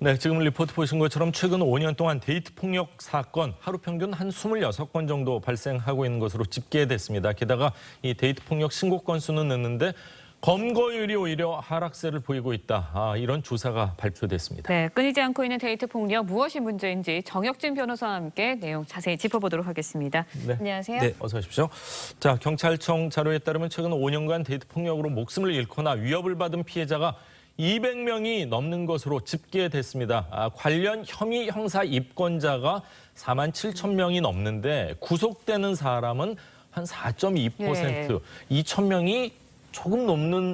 네, 지금 리포트 보신 것처럼 최근 5년 동안 데이트 폭력 사건 하루 평균 한 26건 정도 발생하고 있는 것으로 집계됐습니다. 게다가 이 데이트 폭력 신고 건수는 늘는데 검거율이 오히려 하락세를 보이고 있다. 이런 조사가 발표됐습니다. 네, 끊이지 않고 있는 데이트 폭력 무엇이 문제인지 정혁진 변호사와 함께 내용 자세히 짚어보도록 하겠습니다. 네. 안녕하세요. 네, 어서 오십시오. 자, 경찰청 자료에 따르면 최근 5년간 데이트 폭력으로 목숨을 잃거나 위협을 받은 피해자가 200명이 넘는 것으로 집계됐습니다. 관련 혐의 형사 입건자가 4만 7천 명이 넘는데 구속되는 사람은 한 4.2%, 2천 명이 조금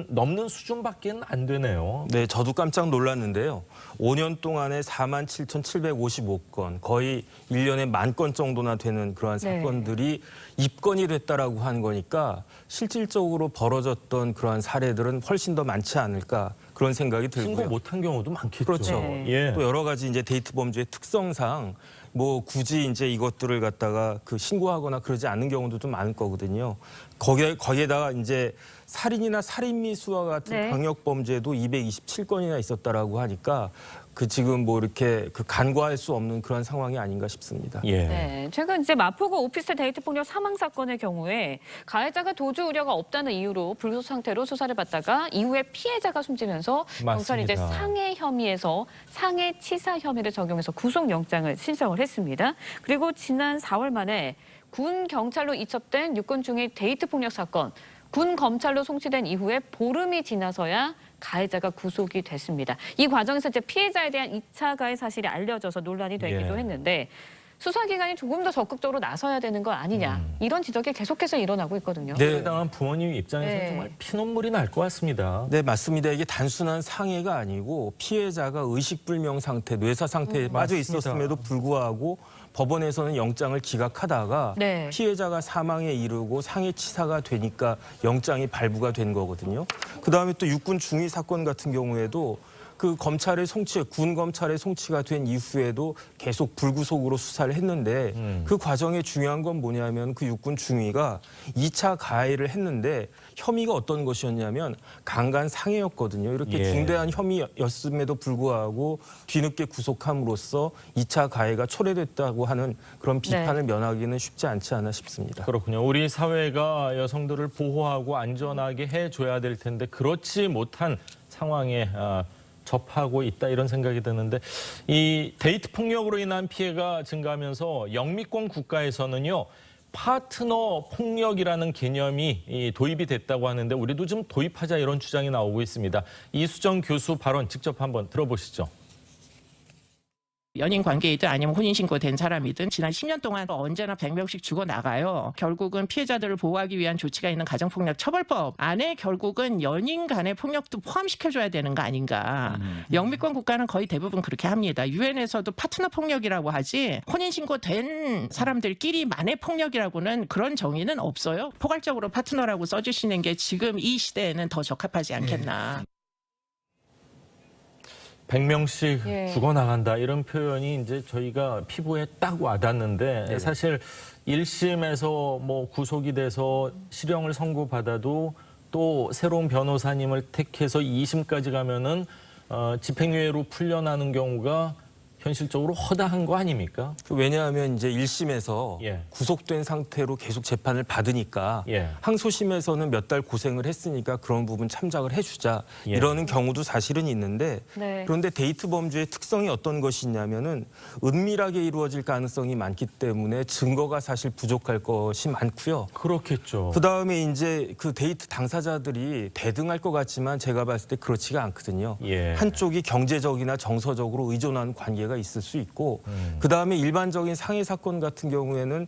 넘는 수준밖에 안 되네요. 네, 저도 깜짝 놀랐는데요. 5년 동안에 47,755건, 거의 1년에 10,000건 정도나 되는 그러한 사건들이 입건이 됐다라고 한 거니까 실질적으로 벌어졌던 그러한 사례들은 훨씬 더 많지 않을까 그런 생각이 들고요. 신고 못한 경우도 많겠죠. 그렇죠. 네. 예. 또 여러 가지 이제 데이트 범죄의 특성상 뭐 굳이 이제 이것들을 갖다가 신고하거나 그러지 않는 경우도 좀 많을 거거든요. 거기에다가 이제 살인이나 살인미수와 같은 강력 범죄도 227건이나 있었다라고 하니까 지금 뭐 이렇게 간과할 수 없는 그런 상황이 아닌가 싶습니다. 예. 네, 최근 이제 마포구 오피스텔 데이트 폭력 사망 사건의 경우에 가해자가 도주 우려가 없다는 이유로 불구속 상태로 수사를 받다가 이후에 피해자가 숨지면서 경찰이 이제 상해 혐의에서 상해 치사 혐의를 적용해서 구속영장을 신청을 했습니다. 그리고 지난 4월 만에 군 경찰로 이첩된 육군 중위 데이트 폭력 사건, 군 검찰로 송치된 이후에 보름이 지나서야 가해자가 구속이 됐습니다. 이 과정에서 이제 피해자에 대한 2차 가해 사실이 알려져서 논란이 되기도 했는데 수사기관이 조금 더 적극적으로 나서야 되는 거 아니냐 이런 지적이 계속해서 일어나고 있거든요. 네. 당한 부모님 입장에서는 정말 피눈물이 날 것 같습니다. 네, 맞습니다. 이게 단순한 상해가 아니고 피해자가 의식불명 상태, 뇌사 상태에 빠져 있었음에도 불구하고 법원에서는 영장을 기각하다가 피해자가 사망에 이르고 상해치사가 되니까 영장이 발부가 된 거거든요. 그다음에 또 육군 중위 사건 같은 경우에도 군 검찰의 송치가 된 이후에도 계속 불구속으로 수사를 했는데 그 과정에 중요한 건 뭐냐면 육군 중위가 2차 가해를 했는데 혐의가 어떤 것이었냐면 강간 상해였거든요. 이렇게 중대한 혐의였음에도 불구하고 뒤늦게 구속함으로써 2차 가해가 초래됐다고 하는 그런 비판을 면하기는 쉽지 않지 않나 싶습니다. 그렇군요. 우리 사회가 여성들을 보호하고 안전하게 해줘야 될 텐데 그렇지 못한 상황에 접하고 있다 이런 생각이 드는데 이 데이트 폭력으로 인한 피해가 증가하면서 영미권 국가에서는요. 파트너 폭력이라는 개념이 도입이 됐다고 하는데 우리도 좀 도입하자 이런 주장이 나오고 있습니다. 이수정 교수 발언 직접 한번 들어보시죠. 연인 관계이든 아니면 혼인신고된 사람이든 지난 10년 동안 언제나 100명씩 죽어나가요. 결국은 피해자들을 보호하기 위한 조치가 있는 가정폭력 처벌법 안에 결국은 연인 간의 폭력도 포함시켜줘야 되는 거 아닌가. 영미권 국가는 거의 대부분 그렇게 합니다. 유엔에서도 파트너 폭력이라고 하지 혼인신고된 사람들끼리만의 폭력이라고는 그런 정의는 없어요. 포괄적으로 파트너라고 써주시는 게 지금 이 시대에는 더 적합하지 않겠나. 100명씩 죽어나간다 이런 표현이 이제 저희가 피부에 딱 와닿는데 사실 1심에서 뭐 구속이 돼서 실형을 선고받아도 또 새로운 변호사님을 택해서 2심까지 가면은 집행유예로 풀려나는 경우가 현실적으로 허다한 거 아닙니까? 왜냐하면 이제 1심에서 구속된 상태로 계속 재판을 받으니까 항소심에서는 몇 달 고생을 했으니까 그런 부분 참작을 해주자 이러는 경우도 사실은 있는데 그런데 데이트 범죄의 특성이 어떤 것이냐면은 은밀하게 이루어질 가능성이 많기 때문에 증거가 사실 부족할 것이 많고요. 그렇겠죠. 그다음에 이제 데이트 당사자들이 대등할 것 같지만 제가 봤을 때 그렇지가 않거든요. 한쪽이 경제적이나 정서적으로 의존하는 관계가 있을 수 있고 그다음에 일반적인 상해 사건 같은 경우에는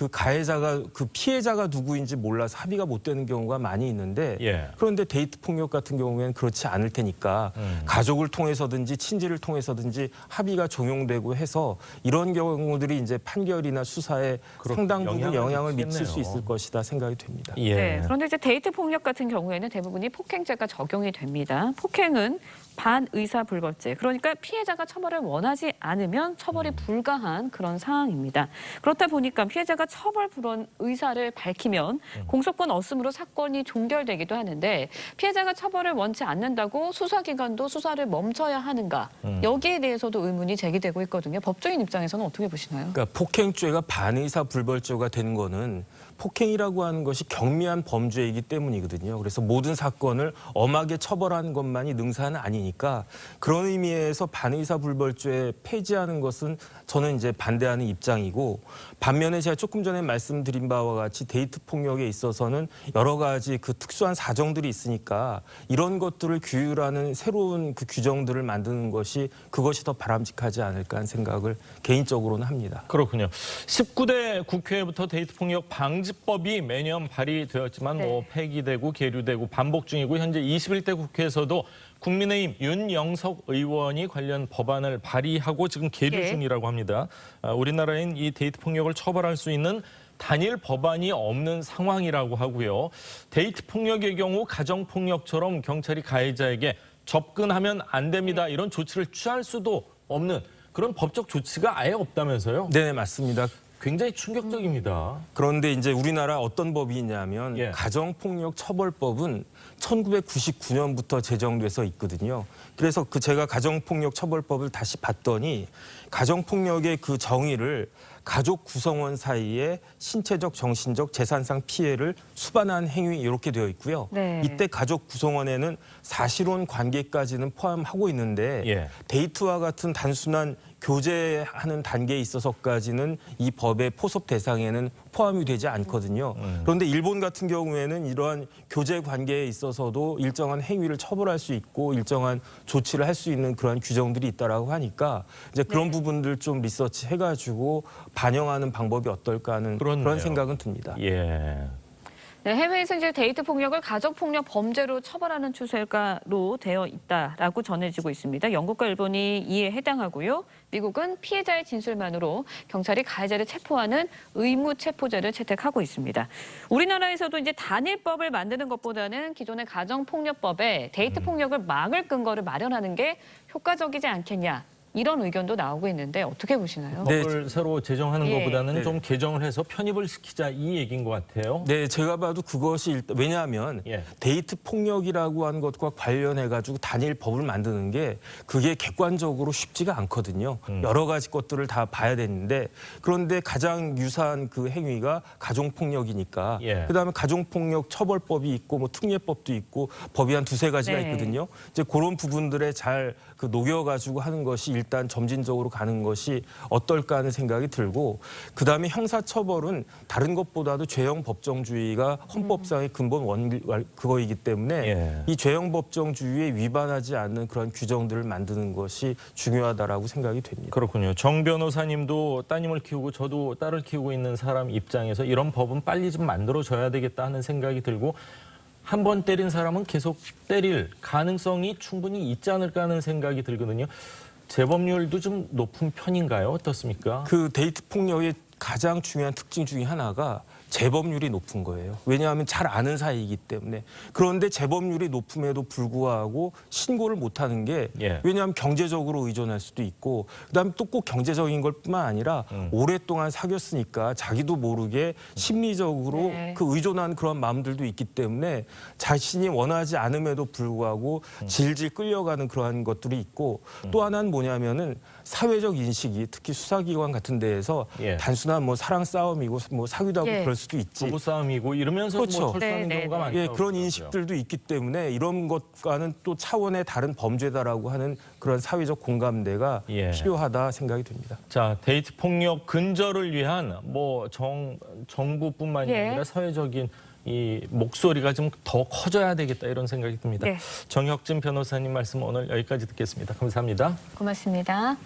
가해자가 피해자가 누구인지 몰라서 합의가 못 되는 경우가 많이 있는데 그런데 데이트 폭력 같은 경우에는 그렇지 않을 테니까 가족을 통해서든지 친지를 통해서든지 합의가 종용되고 해서 이런 경우들이 이제 판결이나 수사에 상당 부분 영향을 미칠 수 있을 것이다 생각이 됩니다. 그런데 이제 데이트 폭력 같은 경우에는 대부분이 폭행죄가 적용이 됩니다. 폭행은 반의사불벌죄. 그러니까 피해자가 처벌을 원하지 않으면 처벌이 불가한 그런 상황입니다. 그렇다 보니까 피해자가 처벌 불원 의사를 밝히면 공소권 없음으로 사건이 종결되기도 하는데 피해자가 처벌을 원치 않는다고 수사기관도 수사를 멈춰야 하는가. 여기에 대해서도 의문이 제기되고 있거든요. 법조인 입장에서는 어떻게 보시나요? 그러니까 폭행죄가 반의사불벌죄가 되는 거는 폭행이라고 하는 것이 경미한 범죄이기 때문이거든요. 그래서 모든 사건을 엄하게 처벌하는 것만이 능사는 아니니까 그런 의미에서 반의사불벌죄 폐지하는 것은 저는 이제 반대하는 입장이고 반면에 제가 조금 전에 말씀드린 바와 같이 데이트 폭력에 있어서는 여러 가지 그 특수한 사정들이 있으니까 이런 것들을 규율하는 새로운 그 규정들을 만드는 것이 그것이 더 바람직하지 않을까 하는 생각을 개인적으로는 합니다. 그렇군요. 19대 국회부터 데이트 폭력 방지법이 매년 발의되었지만 뭐 폐기되고 계류되고 반복 중이고 현재 21대 국회에서도 국민의힘 윤영석 의원이 관련 법안을 발의하고 지금 계류 중이라고 합니다. 우리나라엔 이 데이트 폭력을 처벌할 수 있는 단일 법안이 없는 상황이라고 하고요. 데이트 폭력의 경우 가정 폭력처럼 경찰이 가해자에게 접근하면 안 됩니다. 이런 조치를 취할 수도 없는 그런 법적 조치가 아예 없다면서요? 네, 맞습니다. 굉장히 충격적입니다. 그런데 이제 우리나라 어떤 법이 있냐면 가정폭력 처벌법은 1999년부터 제정돼서 있거든요. 그래서 제가 가정폭력 처벌법을 다시 봤더니 가정폭력의 그 정의를 가족 구성원 사이에 신체적, 정신적, 재산상 피해를 수반한 행위 이렇게 되어 있고요. 이때 가족 구성원에는 사실혼 관계까지는 포함하고 있는데 데이트와 같은 단순한 교제하는 단계에 있어서까지는 이 법의 포섭 대상에는 포함이 되지 않거든요. 그런데 일본 같은 경우에는 이러한 교제 관계에 있어서도 일정한 행위를 처벌할 수 있고 일정한 조치를 할 수 있는 그런 규정들이 있다라고 하니까 이제 그런 부분들 좀 리서치 해가지고 반영하는 방법이 어떨까 하는 그런 생각은 듭니다. 네, 해외에서 이제 데이트 폭력을 가족 폭력 범죄로 처벌하는 추세로 되어 있다라고 전해지고 있습니다. 영국과 일본이 이에 해당하고요. 미국은 피해자의 진술만으로 경찰이 가해자를 체포하는 의무 체포제를 채택하고 있습니다. 우리나라에서도 이제 단일법을 만드는 것보다는 기존의 가정폭력법에 데이트 폭력을 막을 근거를 마련하는 게 효과적이지 않겠냐. 이런 의견도 나오고 있는데 어떻게 보시나요? 법을 새로 제정하는 것보다는 좀 개정을 해서 편입을 시키자 이 얘기인 것 같아요. 네, 제가 봐도 그것이 왜냐하면 데이트 폭력이라고 하는 것과 관련해가지고 단일 법을 만드는 게 그게 객관적으로 쉽지가 않거든요. 여러 가지 것들을 다 봐야 되는데 그런데 가장 유사한 그 행위가 가정폭력이니까 그다음에 가정폭력 처벌법이 있고 뭐 특례법도 있고 법이 한 두세 가지가 있거든요. 이제 그런 부분들에 잘 그 녹여가지고 하는 것이 일단 점진적으로 가는 것이 어떨까 하는 생각이 들고 그다음에 형사처벌은 다른 것보다도 죄형 법정주의가 헌법상의 근본 그거이기 때문에 이 죄형 법정주의에 위반하지 않는 그런 규정들을 만드는 것이 중요하다라고 생각이 됩니다. 그렇군요. 정 변호사님도 따님을 키우고 저도 딸을 키우고 있는 사람 입장에서 이런 법은 빨리 좀 만들어줘야 되겠다 하는 생각이 들고 한 번 때린 사람은 계속 때릴 가능성이 충분히 있지 않을까 하는 생각이 들거든요. 재범률도 좀 높은 편인가요? 어떻습니까? 그 데이트 폭력의 가장 중요한 특징 중에 하나가 재범률이 높은 거예요. 왜냐하면 잘 아는 사이이기 때문에. 그런데 재범률이 높음에도 불구하고 신고를 못하는 게 왜냐하면 경제적으로 의존할 수도 있고 그다음에 또 꼭 경제적인 걸 뿐만 아니라 오랫동안 사귀었으니까 자기도 모르게 심리적으로 그 의존하는 그런 마음들도 있기 때문에 자신이 원하지 않음에도 불구하고 질질 끌려가는 그러한 것들이 있고 또 하나는 뭐냐면은 사회적 인식이 특히 수사기관 같은 데에서 단순한 뭐 사랑 싸움이고 뭐 사귀다 하고 그럴 수도 있지. 부부싸움이고 이러면서 뭐 철수하는 경우가 많죠. 그런 인식들도 있기 때문에 이런 것과는 또 차원의 다른 범죄다라고 하는 그런 사회적 공감대가 필요하다 생각이 됩니다. 자, 데이트 폭력 근절을 위한 뭐 정부뿐만이 아니라 사회적인 이 목소리가 좀 더 커져야 되겠다 이런 생각이 듭니다. 정혁진 변호사님 말씀 오늘 여기까지 듣겠습니다. 감사합니다. 고맙습니다.